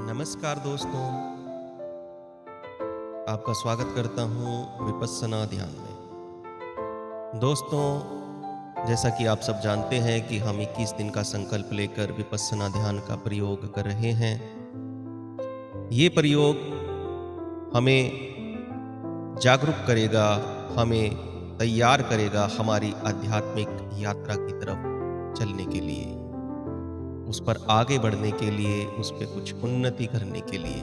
नमस्कार दोस्तों, आपका स्वागत करता हूँ विपस्सना ध्यान में। दोस्तों, जैसा कि आप सब जानते हैं कि हम 21 दिन का संकल्प लेकर विपस्सना ध्यान का प्रयोग कर रहे हैं। ये प्रयोग हमें जागरूक करेगा, हमें तैयार करेगा हमारी आध्यात्मिक यात्रा की तरफ चलने के लिए, उस पर आगे बढ़ने के लिए, उस पे कुछ उन्नति करने के लिए।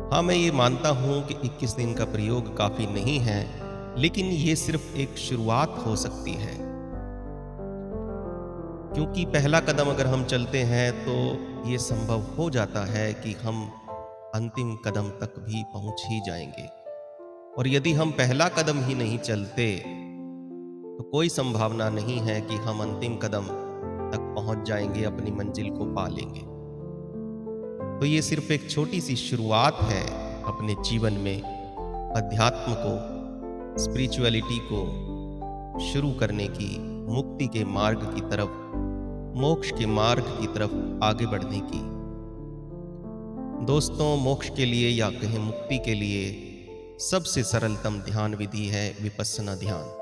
हाँ, मैं ये मानता हूँ कि 21 दिन का प्रयोग काफ़ी नहीं है, लेकिन ये सिर्फ एक शुरुआत हो सकती है। क्योंकि पहला कदम अगर हम चलते हैं तो ये संभव हो जाता है कि हम अंतिम कदम तक भी पहुँच ही जाएंगे। और यदि हम पहला कदम ही नहीं चलते, तो कोई संभावना नहीं है कि हम अंतिम कदम तक पहुँच जाएंगे, अपनी मंजिल को पा लेंगे। तो ये सिर्फ एक छोटी सी शुरुआत है अपने जीवन में अध्यात्म को, स्पिरिचुअलिटी को शुरू करने की, मुक्ति के मार्ग की तरफ, मोक्ष के मार्ग की तरफ आगे बढ़ने की। दोस्तों, मोक्ष के लिए या कहें मुक्ति के लिए सबसे सरलतम ध्यान विधि है विपस्सना ध्यान।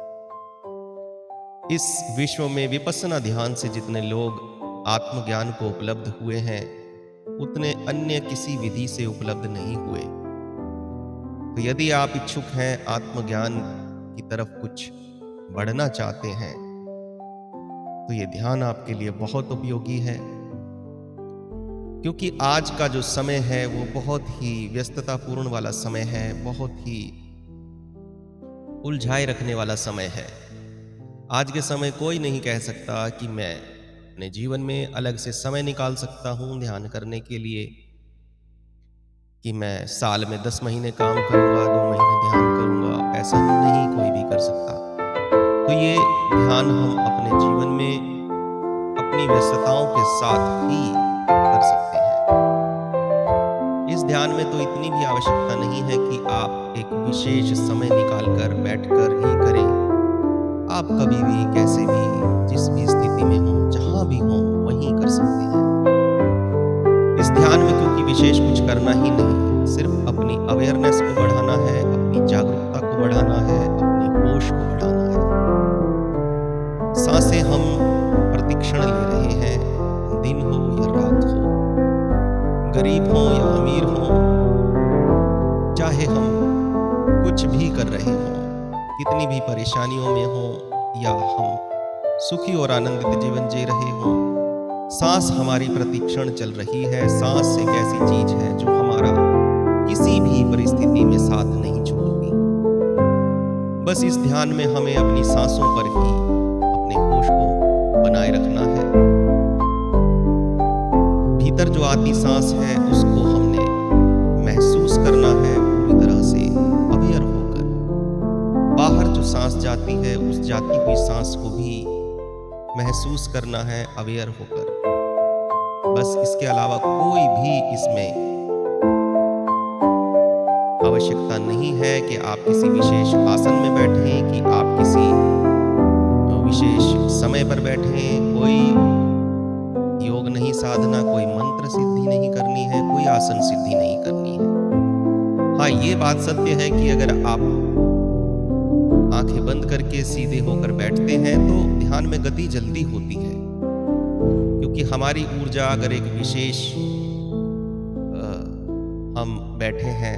इस विश्व में विपस्सना ध्यान से जितने लोग आत्मज्ञान को उपलब्ध हुए हैं, उतने अन्य किसी विधि से उपलब्ध नहीं हुए। तो यदि आप इच्छुक हैं, आत्मज्ञान की तरफ कुछ बढ़ना चाहते हैं, तो ये ध्यान आपके लिए बहुत उपयोगी है। क्योंकि आज का जो समय है वो बहुत ही व्यस्ततापूर्ण वाला समय है, बहुत ही उलझाए रखने वाला समय है। आज के समय कोई नहीं कह सकता कि मैं अपने जीवन में अलग से समय निकाल सकता हूँ ध्यान करने के लिए, कि मैं साल में 10 महीने काम करूँगा, 2 महीने ध्यान करूँगा। ऐसा नहीं कोई भी कर सकता। तो ये ध्यान हम अपने जीवन में अपनी व्यस्तताओं के साथ ही कर सकते हैं। इस ध्यान में तो इतनी भी आवश्यकता नहीं है कि आप एक विशेष समय निकालकर बैठकर ही करें। आप कभी भी, कैसे भी, जिस भी स्थिति में हो, जहां भी हो, वहीं कर सकते हैं। इस ध्यान में क्योंकि विशेष कुछ करना ही नहीं, सिर्फ अपनी अवेयरनेस को बढ़ाना है, अपनी जागरूकता को बढ़ाना है, अपने होश को बढ़ाना है। सांसें हम प्रतिक्षण ले रहे हैं, दिन हो या रात हो, गरीब हो या अमीर हो, चाहे हम कुछ भी कर रहे हो, कितनी भी परेशानियों में हो या हम सुखी और आनंदित जीवन जी रहे हो, सांस हमारी प्रतिक्षण चल रही है। सांस एक ऐसी चीज है जो हमारा किसी भी परिस्थिति में साथ नहीं छोड़ती। बस इस ध्यान में हमें अपनी सांसों पर ही अपने होश को बनाए रखना है। भीतर जो आती सांस है उसको हमने महसूस करना है पूरी तरह से अवेयर होकर। बाहर जो सांस जाती है, उस जाती हुई सांस को भी महसूस करना है अवेयर होकर। बस इसके अलावा कोई भी इसमें आवश्यकता नहीं है कि आप किसी विशेष आसन में बैठें, कि आप किसी विशेष समय पर बैठें। कोई योग नहीं साधना, कोई मंत्र सिद्धि नहीं करनी है, कोई आसन सिद्धि नहीं करनी है। हाँ, ये बात सत्य है कि अगर आप आंखें बंद करके सीधे होकर बैठते हैं तो ध्यान में गति जल्दी होती है। क्योंकि हमारी ऊर्जा अगर एक विशेष हम बैठे हैं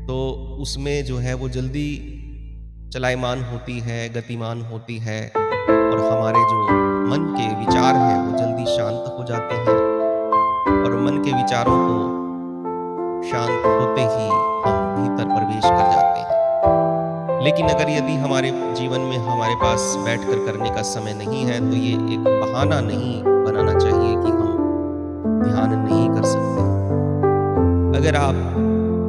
तो उसमें जो है वो जल्दी चलायमान होती है, गतिमान होती है, और हमारे जो मन के विचार हैं वो जल्दी शांत हो जाते हैं। और मन के विचारों को शांत होते ही हम भीतर प्रवेश कर जाते हैं। लेकिन अगर यदि हमारे जीवन में हमारे पास बैठकर करने का समय नहीं है, तो ये एक बहाना नहीं बनाना चाहिए कि हम ध्यान नहीं कर सकते। अगर आप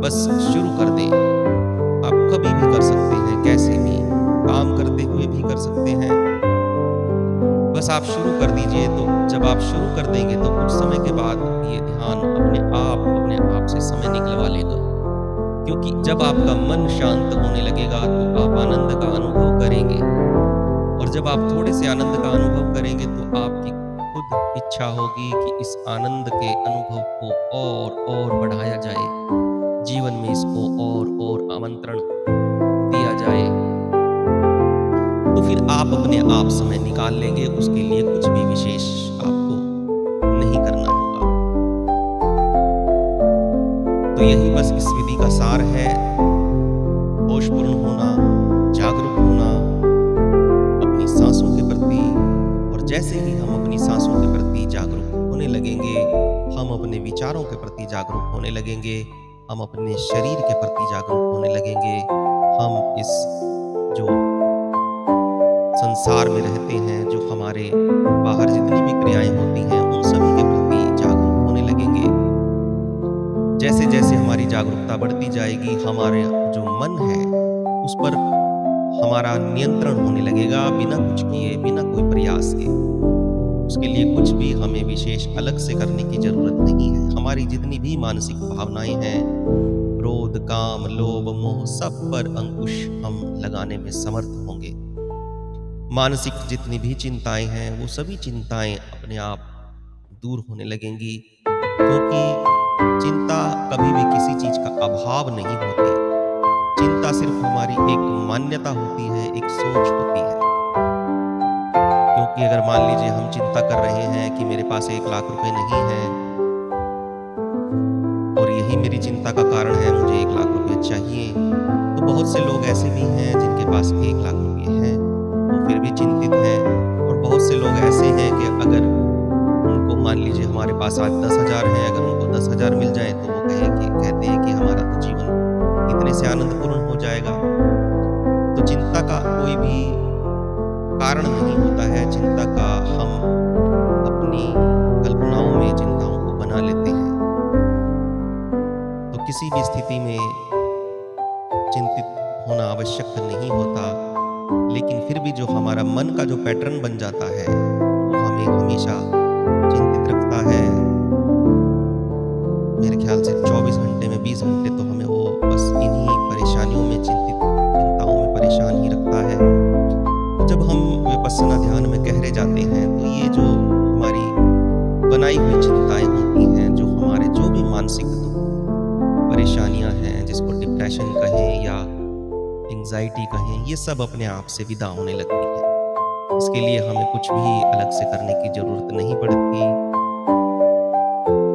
बस शुरू कर दें, आप कभी भी कर सकते हैं, कैसे भी, काम करते हुए भी कर सकते हैं। बस आप शुरू कर दीजिए। तो जब आप शुरू कर देंगे तो कुछ समय के बाद ये ध्यान अपने आप से समय निकलवा लेगा। क्योंकि जब आपका मन शांत होने लगेगा तो आप आनंद का अनुभव करेंगे, और जब आप थोड़े से आनंद का अनुभव करेंगे तो आपकी खुद इच्छा होगी कि इस आनंद के अनुभव को और बढ़ाया जाए, जीवन में इसको और आमंत्रण दिया जाए, तो फिर आप अपने आप समय निकाल लेंगे, उसके लिए कुछ भी विशेष आपको नहीं करना होगा। तो यही बस इस विधि का सार है, होशपूर्ण होना, जागरूक होना अपनी सांसों के प्रति। और जैसे ही हम अपनी सांसों के प्रति जागरूक होने लगेंगे, हम अपने विचारों के प्रति जागरूक होने लगेंगे, हम अपने शरीर के प्रति जागरूक होने लगेंगे, हम इस जो संसार में रहते हैं, जो हमारे बाहर जितनी भी क्रियाएं होती हैं, उन सभी के प्रति जागरूक होने लगेंगे। जैसे जैसे हमारी जागरूकता बढ़ती जाएगी, हमारे जो मन है उस पर हमारा नियंत्रण होने लगेगा, बिना कुछ किए, बिना कोई प्रयास के। उसके लिए कुछ भी हमें विशेष अलग से करने की जरूरत नहीं है। हमारी जितनी भी मानसिक भावनाएं हैं, क्रोध, काम, लोभ, मोह, सब पर अंकुश हम लगाने में समर्थ होंगे। मानसिक जितनी भी चिंताएं हैं, वो सभी चिंताएं अपने आप दूर होने लगेंगी, क्योंकि चिंता कभी भी किसी चीज का अभाव नहीं होती। चिंता सिर्फ हमारी एक मान्यता होती है, एक सोच होती है। क्योंकि अगर मान लीजिए हम चिंता कर रहे हैं कि मेरे पास 1 लाख रुपए नहीं है, और यही मेरी चिंता का कारण है, मुझे 1 लाख रुपए चाहिए, तो बहुत से लोग ऐसे भी हैं जिनके पास 1 लाख रुपए हैं, वो फिर भी चिंतित हैं। और बहुत से लोग ऐसे हैं कि अगर उनको मान लीजिए हमारे पास आज 10,000 हैं, अगर उनको 10,000 मिल जाए तो वो कहते हैं कि हमारा तो जीवन इतने से आनंदपूर्ण हो जाएगा। तो चिंता का कोई भी कारण नहीं होता है। चिंता का हम अपनी कल्पनाओं में चिंताओं को बना लेते हैं। तो किसी भी स्थिति में चिंतित होना आवश्यक नहीं होता, लेकिन फिर भी जो हमारा मन का जो पैटर्न बन जाता है, वो हमें हमेशा चिंतित रखता है। मेरे ख्याल से 24 घंटे में 20 घंटे तो हमें वो बस इन्हीं परेशानियों में, चिंताओं में परेशान ही रखता है। तो जब हम विपश्यना ध्यान में गहरे जाते हैं, तो ये जो हमारी बनाई हुई चिंताएं होती हैं, जो हमारे जो भी मानसिक परेशानियां हैं, जिसको डिप्रेशन कहें या एंग्जाइटी कहें, ये सब अपने आप से विदा होने लगती है। इसके लिए हमें कुछ भी अलग से करने की जरूरत नहीं पड़ती।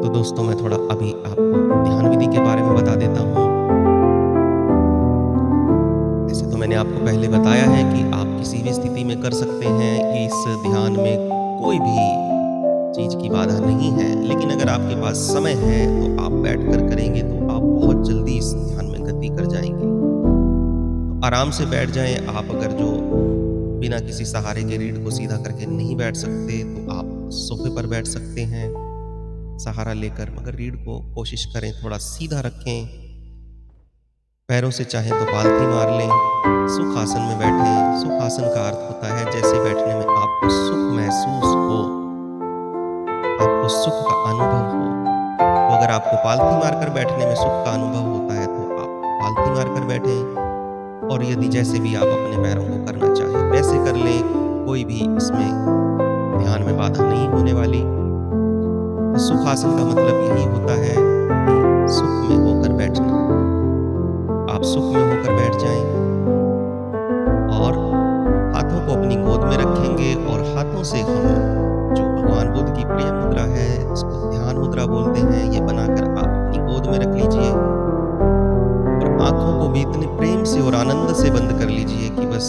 तो दोस्तों, मैं थोड़ा अभी आपको ध्यान विधि के बारे में बता देता हूँ। वैसे तो मैंने आपको पहले बताया है कि आप किसी भी स्थिति में कर सकते हैं। इस ध्यान में कोई भी चीज की बाधा नहीं है, लेकिन अगर आपके पास समय है तो आप बैठकर करेंगे तो आप बहुत जल्दी इस ध्यान में गति कर जाएंगे। तो आराम से बैठ जाएं। आप अगर जो बिना किसी सहारे के रीढ़ को सीधा करके नहीं बैठ सकते, तो आप सोफे पर बैठ सकते हैं सहारा लेकर, मगर रीढ़ को कोशिश करें थोड़ा सीधा रखें। पैरों से चाहे तो पालथी मार लें। सुखासन में बैठें। सुखासन का अर्थ होता है जैसे बैठने में आपको सुख महसूस हो, आपको सुख का अनुभव हो। तो अगर आपको पालथी मारकर बैठने में सुख का अनुभव होता है, तो आप पालथी मारकर बैठें। और यदि जैसे भी आप अपने पैरों को करना चाहें वैसे कर लें, कोई भी इसमें ध्यान में बाधा नहीं होने वाली। तो सुखासन का मतलब यही होता है कि सुख में होकर बैठना। आप सुख में होकर बैठ जाएं और हाथों को अपनी गोद में रखेंगे, और हाथों से हम जो भगवान बुद्ध की प्रिय मुद्रा है, इसको ध्यान मुद्रा बोलते हैं, ये बनाकर आप अपनी गोद में रख लीजिए। और आंखों को भी इतने प्रेम से और आनंद से बंद कर लीजिए कि बस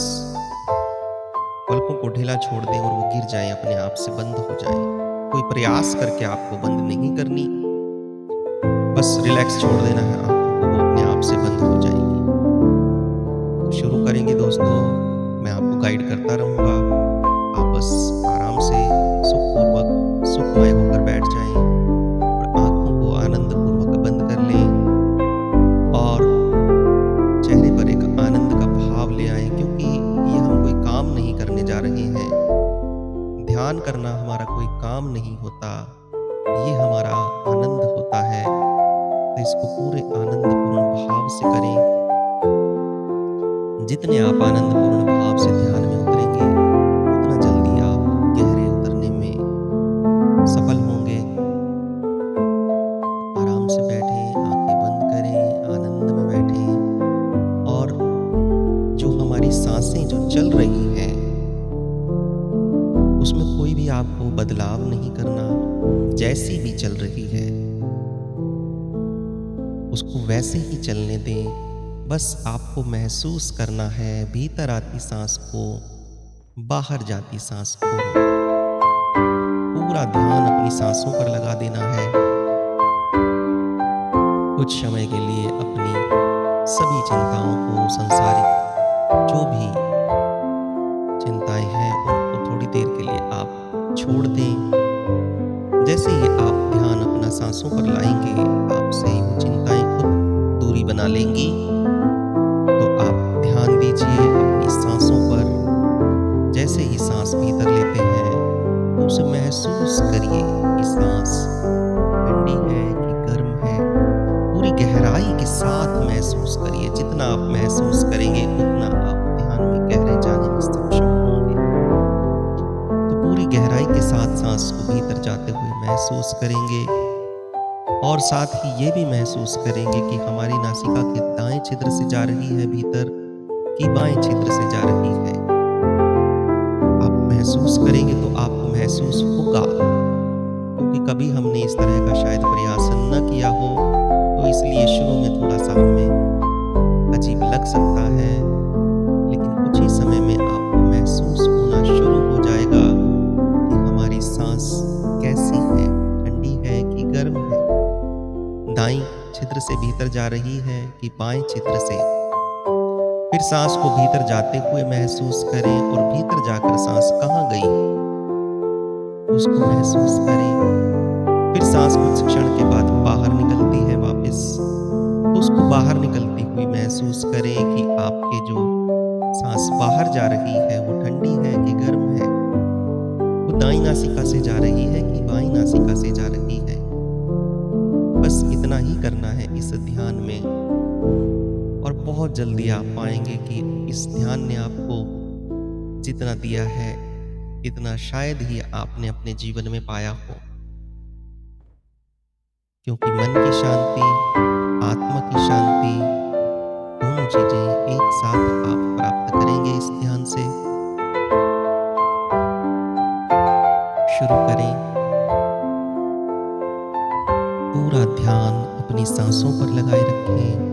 पलकों को ढीला छोड़ दें और वो गिर जाएं, अपने आप से बंद हो जाएं। कोई प्रयास करके आपको बंद नहीं करनी, बस रिलैक्स छोड़ देना है आंखों को, वो अपने आप से बंद हो जाएंगी। तो शुरू करेंगे दोस्तों, मैं आपको गाइड करता रहूंगा। आप बस आराम से सुखपूर्वक सुखमय होकर बैठ जाएं और आंखों को आनंद पूर्वक बंद कर लें, और चेहरे पर एक आनंद का भाव ले आएं, क्योंकि ये हम कोई काम नहीं करने जा रहे हैं। ध्यान करना हमारा कोई काम नहीं होता, ये हमारा आनंद होता है। तो इसको पूरे आनंदपूर्ण भाव से करें। जितने आप आनंदपूर्ण भाव से ध्यान में उतरेंगे, उतना जल्दी आप गहरे उतरने में जैसी भी चल रही है, उसको वैसे ही चलने दें। बस आपको महसूस करना है भीतर आती सांस को, बाहर जाती सांस को। पूरा ध्यान अपनी सांसों पर लगा देना है। कुछ समय के लिए अपनी सभी चिंताओं को, सांसारिक जो भी चिंताएं हैं, उनको थोड़ी देर के लिए आप छोड़ दें। जैसे ही आप ध्यान अपना सांसों पर लाएंगे, आपसे वो चिंताएं खुद दूरी बना लेंगी। तो आप ध्यान दीजिए अपनी सांसों पर। जैसे ही सांस भीतर लेते हैं, तो उसे महसूस करिए कि सांस ठंडी है कि गर्म है। पूरी गहराई के साथ महसूस करिए। जितना आप महसूस करेंगे, उतना आप ध्यान में गहरे जाने में सक्षम होंगे। तो पूरी गहराई के साथ सांस को भीतर जाते हुए महसूस करेंगे, और साथ ही ये भी महसूस करेंगे कि हमारी नासिका के दाएं छिद्र से जा रही है भीतर, कि बाएं छिद्र से जा रही है। आप महसूस करेंगे तो आपको महसूस होगा, क्योंकि कभी हमने इस तरह का शायद प्रयास न किया हो, तो इसलिए शुरू में थोड़ा सा हमें अजीब लग सकता है। लेकिन कुछ ही समय में आपको महसूस होना शुरू हो जाएगा कि हमारी सांस कैसी है, ठंडी है कि गर्म है, दाईं छिद्र से भीतर जा रही है कि बाएं छिद्र से। फिर सांस को भीतर जाते हुए महसूस करें, और भीतर जाकर सांस कहाँ गई उसको महसूस करें। फिर सांस कुछ क्षण के बाद बाहर निकलती है वापस, तो उसको बाहर निकलती हुई महसूस करें कि आपके जो सांस बाहर जा रही है वो ठंडी है कि गर्म है, वो दाईं नासिका से जा रही है कि बाईं नासिका से जा रही है। बस इतना ही करना है इस ध्यान में, और बहुत जल्दी आप पाएंगे कि इस ध्यान ने आपको जितना दिया है, इतना शायद ही आपने अपने जीवन में पाया हो। क्योंकि मन की शांति, आत्मा की शांति, दोनों चीजें एक साथ आप प्राप्त करेंगे इस ध्यान से। शुरू करें। पूरा ध्यान अपनी सांसों पर लगाए रखें।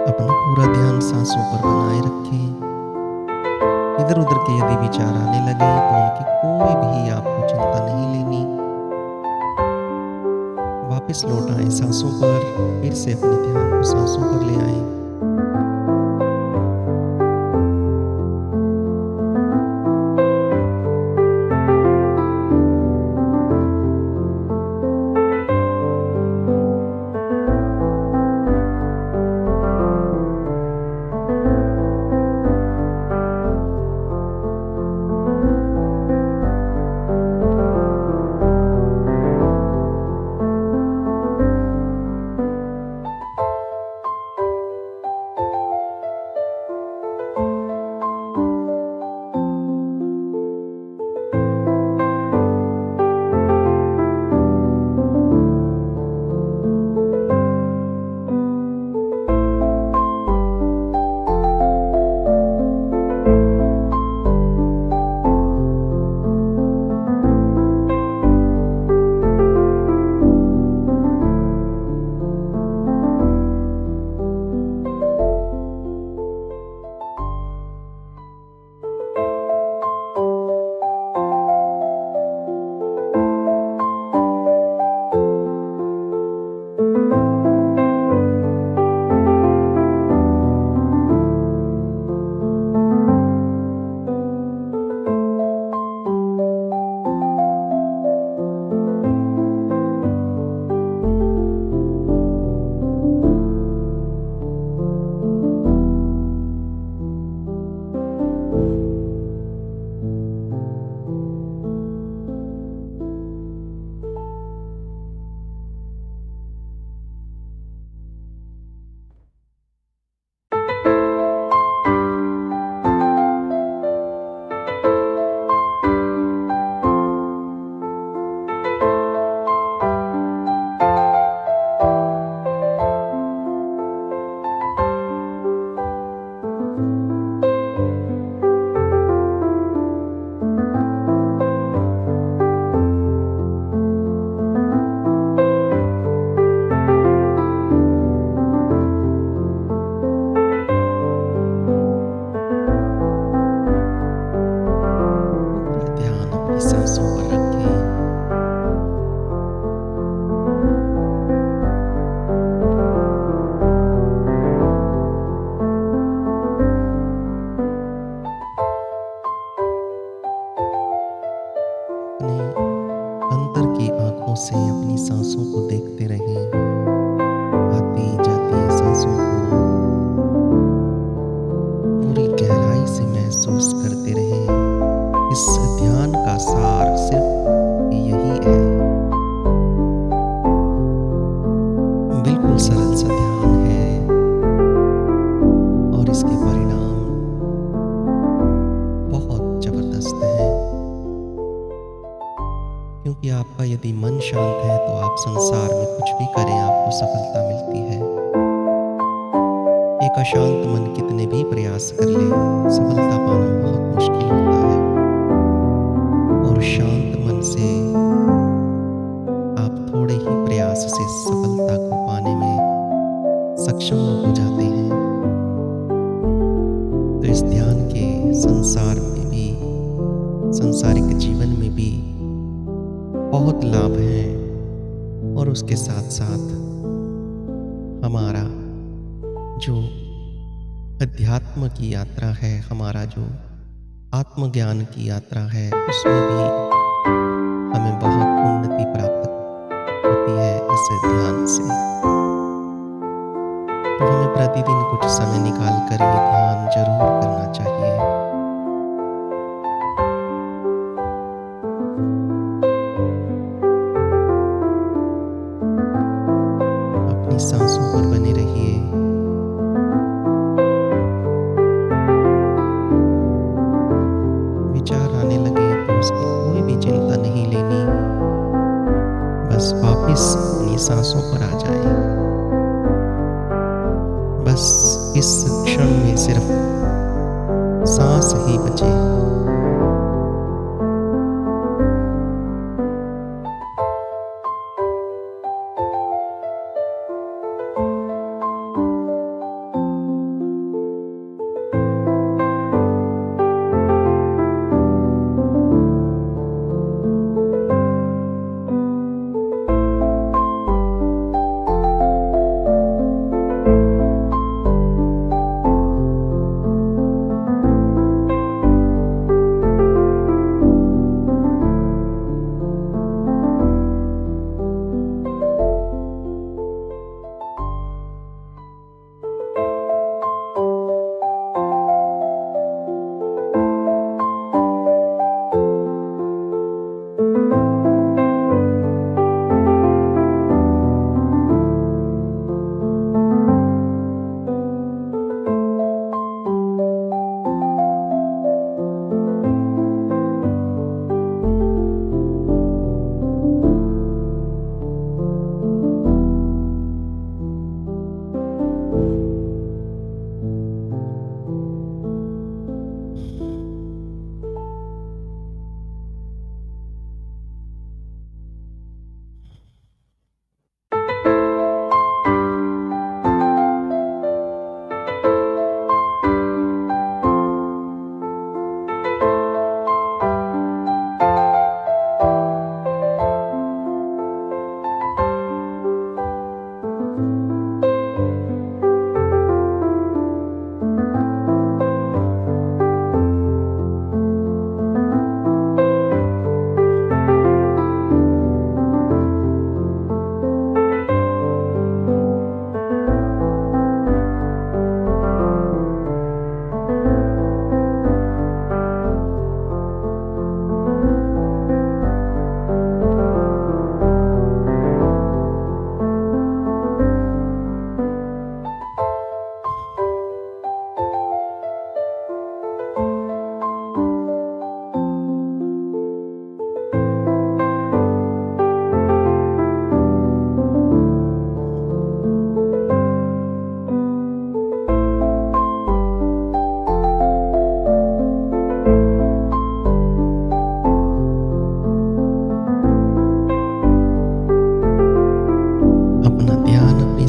अपना पूरा ध्यान सांसों पर बनाए रखें। इधर उधर के यदि विचार आने लगे, तो उनकी कोई भी आपको चिंता नहीं लेनी। वापस लौट आए सांसों पर। फिर से अपने ध्यान को सांसों पर ले आए। से अपनी सांसों को देखते रहें, आती जाती सांसों को पूरी गहराई से महसूस करते रहें। इस ध्यान का सार सिर्फ यही है। बिल्कुल सरल सा ध्यान है और इसके परिणाम बहुत जबरदस्त हैं। क्योंकि आपका यदि मन शांत है तो आप संसार में कुछ भी करें आपको सफलता मिलती है। एक अशांत मन कितने भी प्रयास कर ले, सफलता पाना बहुत मुश्किल होता है। और शांत मन से आप थोड़े ही प्रयास से सफलता को पाने में सक्षम हो जाते हैं। तो इस ध्यान के संसार में भी, सांसारिक जीवन में भी बहुत लाभ हैं। और उसके साथ साथ हमारा जो अध्यात्म की यात्रा है, हमारा जो आत्मज्ञान की यात्रा है, उसमें भी हमें बहुत उन्नति प्राप्त होती है इस ध्यान से। तो हमें प्रतिदिन कुछ समय निकाल कर ये ध्यान जरूर करना चाहिए। अपनी सांसों पर बने रहिए। विचार आने लगे तो उसकी कोई भी चिंता नहीं लेनी, बस वापस अपनी सांसों पर आ जाएं। बस इस क्षण में सिर्फ सांस ही बचे।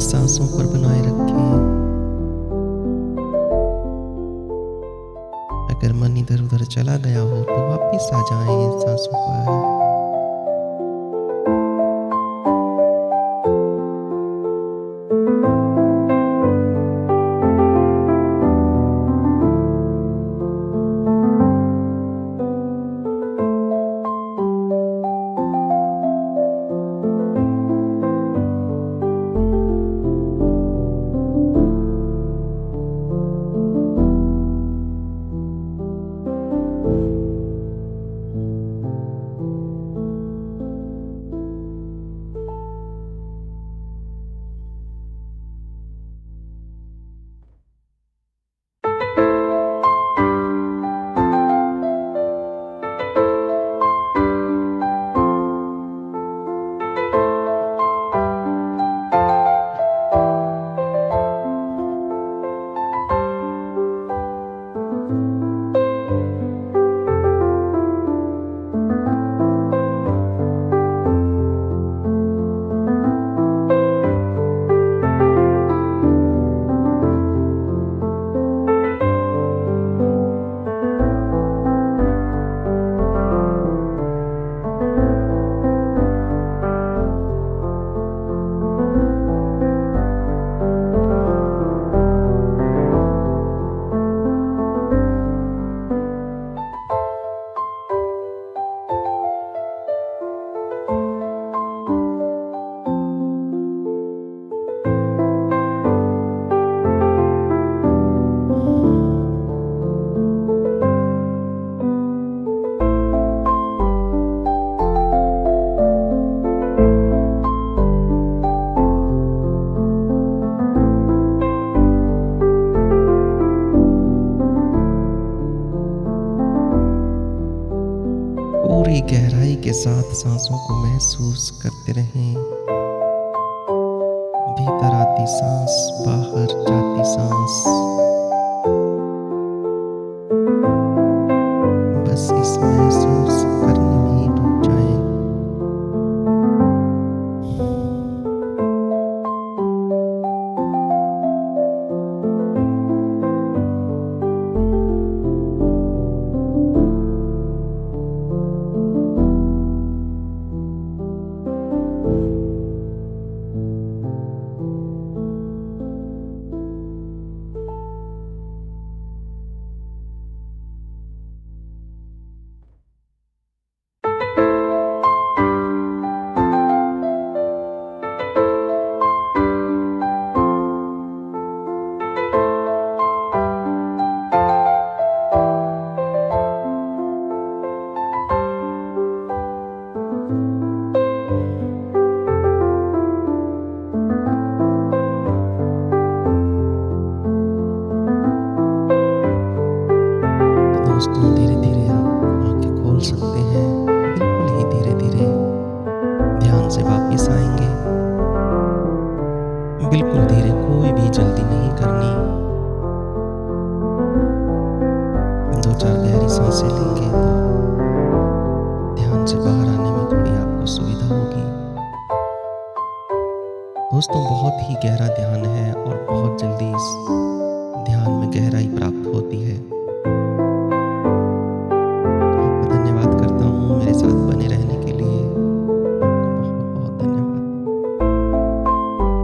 सांसों पर बनाए रखें। अगर मन इधर उधर चला गया हो तो वापस आ जाएं सांसों पर। बड़ी गहराई के साथ सांसों को महसूस करते रहें। भीतर आती सांस, बाहर जाती सांस, बस इस महसूस करने में ही डूब जाएं। दोस्तों, धीरे-धीरे आप आँखें खोल सकते हैं। बिल्कुल ही धीरे-धीरे ध्यान से वापस आएँगे। बिल्कुल धीरे, कोई भी जल्दी नहीं करनी। 2-4 गहरी सांसें लेंगे तो ध्यान से बाहर आने में थोड़ी आपको सुविधा होगी। दोस्तों, बहुत ही गहरा ध्यान है और बहुत जल्दी इस ध्यान में गहराई प्राप्त होती है।